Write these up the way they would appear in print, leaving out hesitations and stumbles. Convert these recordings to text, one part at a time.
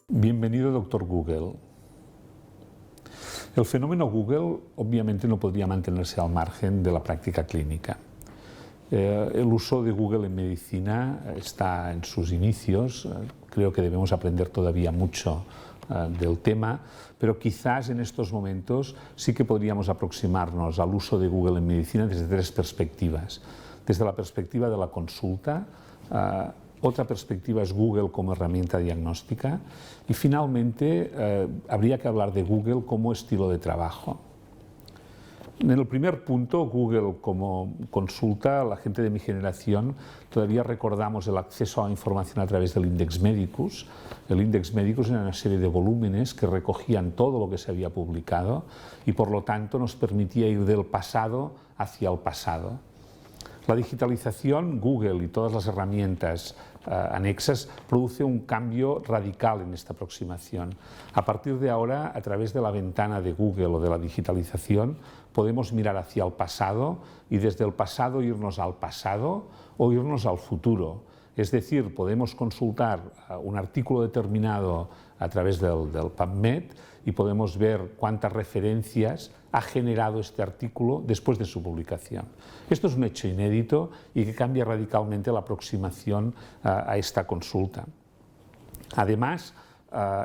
Bienvenido, doctor Google. El fenómeno Google obviamente no podría mantenerse al margen de la práctica clínica. El uso de Google en medicina está en sus inicios. Creo que debemos aprender todavía mucho del tema, pero quizás en estos momentos sí que podríamos aproximarnos al uso de Google en medicina desde tres perspectivas. Desde la perspectiva de la consulta, otra perspectiva es Google como herramienta diagnóstica y finalmente habría que hablar de Google como estilo de trabajo. En el primer punto, Google como consulta, la gente de mi generación todavía recordamos el acceso a la información a través del Index Medicus. El Index Medicus era una serie de volúmenes que recogían todo lo que se había publicado y por lo tanto nos permitía ir del pasado hacia el pasado. La digitalización, Google y todas las herramientas anexas produce un cambio radical en esta aproximación. A partir de ahora, a través de la ventana de Google o de la digitalización, podemos mirar hacia el pasado y desde el pasado irnos al pasado o irnos al futuro. Es decir, podemos consultar un artículo determinado a través del PubMed y podemos ver cuántas referencias ha generado este artículo después de su publicación. Esto es un hecho inédito y que cambia radicalmente la aproximación a esta consulta. Además,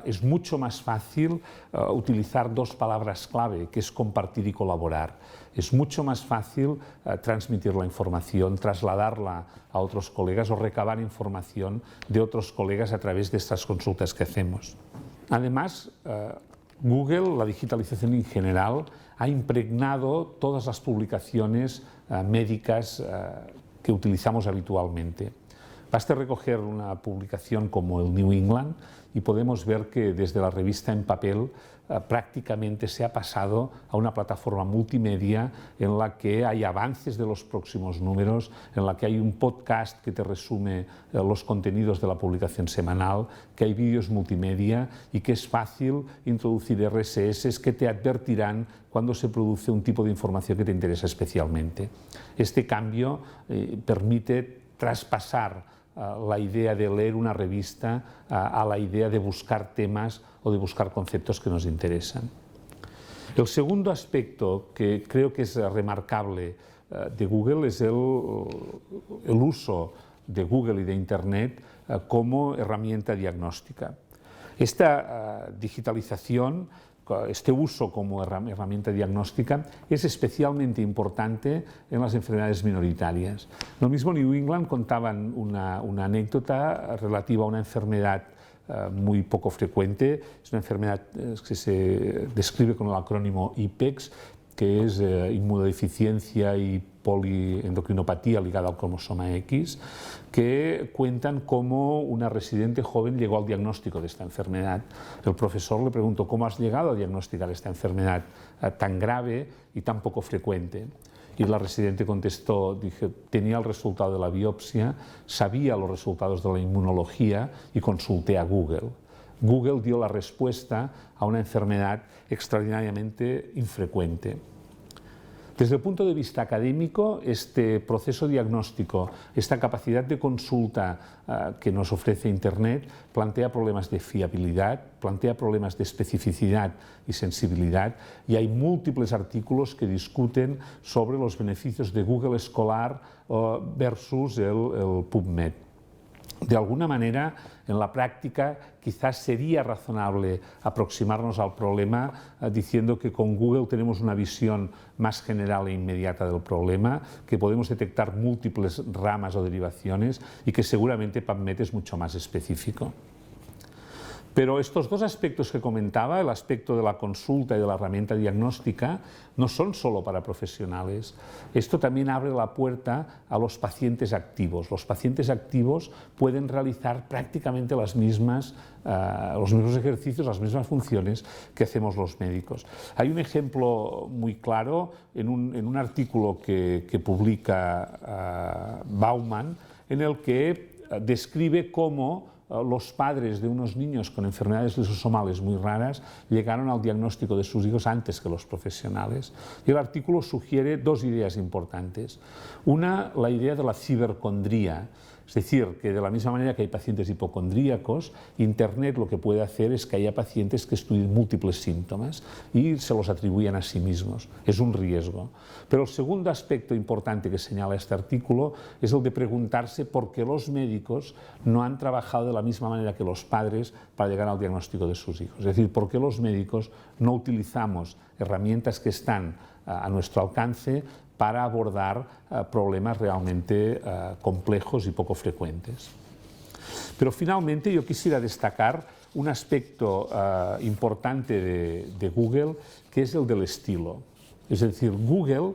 es mucho más fácil utilizar dos palabras clave, que es compartir y colaborar. Es mucho más fácil transmitir la información, trasladarla a otros colegas o recabar información de otros colegas a través de estas consultas que hacemos. Además, Google, la digitalización en general, ha impregnado todas las publicaciones médicas que utilizamos habitualmente. Basta recoger una publicación como el New England y podemos ver que desde la revista en papel prácticamente se ha pasado a una plataforma multimedia en la que hay avances de los próximos números, en la que hay un podcast que te resume los contenidos de la publicación semanal, que hay vídeos multimedia y que es fácil introducir RSS que te advertirán cuando se produce un tipo de información que te interesa especialmente. Este cambio permite traspasar la idea de leer una revista a la idea de buscar temas o de buscar conceptos que nos interesan. El segundo aspecto que creo que es remarcable de Google es el uso de Google y de Internet como herramienta diagnóstica. Esta digitalización, este uso como herramienta diagnóstica es especialmente importante en las enfermedades minoritarias. Lo mismo New England contaban una anécdota relativa a una enfermedad muy poco frecuente. Es una enfermedad que se describe con el acrónimo IPEX, que es inmunodeficiencia y poliendocrinopatía ligada al cromosoma X, que cuentan cómo una residente joven llegó al diagnóstico de esta enfermedad. El profesor le preguntó: ¿cómo has llegado a diagnosticar esta enfermedad tan grave y tan poco frecuente? Y la residente contestó, dije, tenía el resultado de la biopsia, sabía los resultados de la inmunología y consulté a Google. Google dio la respuesta a una enfermedad extraordinariamente infrecuente. Desde el punto de vista académico, este proceso diagnóstico, esta capacidad de consulta que nos ofrece Internet, plantea problemas de fiabilidad, plantea problemas de especificidad y sensibilidad, y hay múltiples artículos que discuten sobre los beneficios de Google Scholar versus el PubMed. De alguna manera, en la práctica, quizás sería razonable aproximarnos al problema diciendo que con Google tenemos una visión más general e inmediata del problema, que podemos detectar múltiples ramas o derivaciones y que seguramente PubMed es mucho más específico. Pero estos dos aspectos que comentaba, el aspecto de la consulta y de la herramienta diagnóstica, no son solo para profesionales. Esto también abre la puerta a los pacientes activos. Los pacientes activos pueden realizar prácticamente los mismos ejercicios, las mismas funciones que hacemos los médicos. Hay un ejemplo muy claro en un artículo que publica Bauman, en el que describe cómo los padres de unos niños con enfermedades lisosomales muy raras llegaron al diagnóstico de sus hijos antes que los profesionales. Y el artículo sugiere dos ideas importantes. Una, la idea de la cibercondría, es decir, que de la misma manera que hay pacientes hipocondríacos, Internet lo que puede hacer es que haya pacientes que estudien múltiples síntomas y se los atribuyan a sí mismos. Es un riesgo. Pero el segundo aspecto importante que señala este artículo es el de preguntarse por qué los médicos no han trabajado de la misma manera que los padres para llegar al diagnóstico de sus hijos. Es decir, por qué los médicos no utilizamos herramientas que están a nuestro alcance para abordar problemas realmente complejos y poco frecuentes. Pero finalmente yo quisiera destacar un aspecto importante de Google, que es el del estilo. Es decir, Google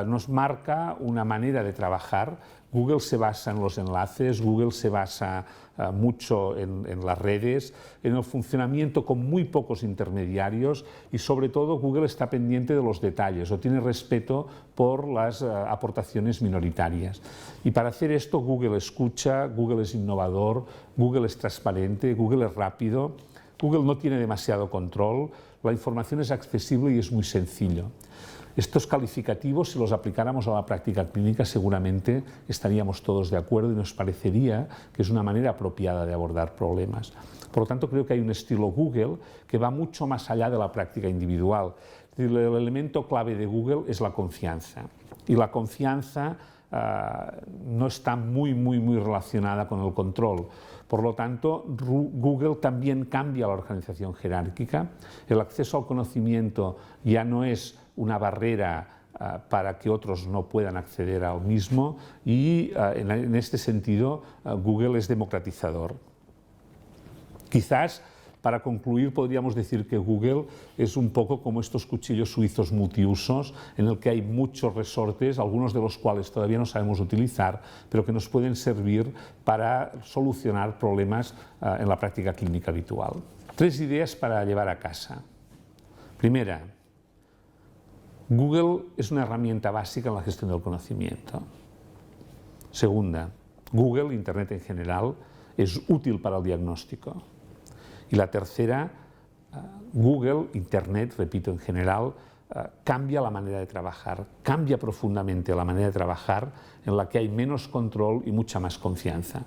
nos marca una manera de trabajar. Google se basa en los enlaces, Google se basa mucho en las redes, en el funcionamiento con muy pocos intermediarios y sobre todo Google está pendiente de los detalles o tiene respeto por las aportaciones minoritarias. Y para hacer esto Google escucha, Google es innovador, Google es transparente, Google es rápido, Google no tiene demasiado control, la información es accesible y es muy sencillo. Estos calificativos, si los aplicáramos a la práctica clínica, seguramente estaríamos todos de acuerdo y nos parecería que es una manera apropiada de abordar problemas. Por lo tanto, creo que hay un estilo Google que va mucho más allá de la práctica individual. El elemento clave de Google es la confianza. Y la confianza no está muy relacionada con el control. Por lo tanto, Google también cambia la organización jerárquica. El acceso al conocimiento ya no es una barrera para que otros no puedan acceder al mismo y en este sentido Google es democratizador. Quizás para concluir podríamos decir que Google es un poco como estos cuchillos suizos multiusos en el que hay muchos resortes, algunos de los cuales todavía no sabemos utilizar, pero que nos pueden servir para solucionar problemas en la práctica clínica habitual. 3 ideas para llevar a casa. Primera, Google es una herramienta básica en la gestión del conocimiento. Segunda, Google, Internet en general, es útil para el diagnóstico. Y la tercera, Google, Internet, repito, en general, cambia la manera de trabajar, cambia profundamente la manera de trabajar en la que hay menos control y mucha más confianza.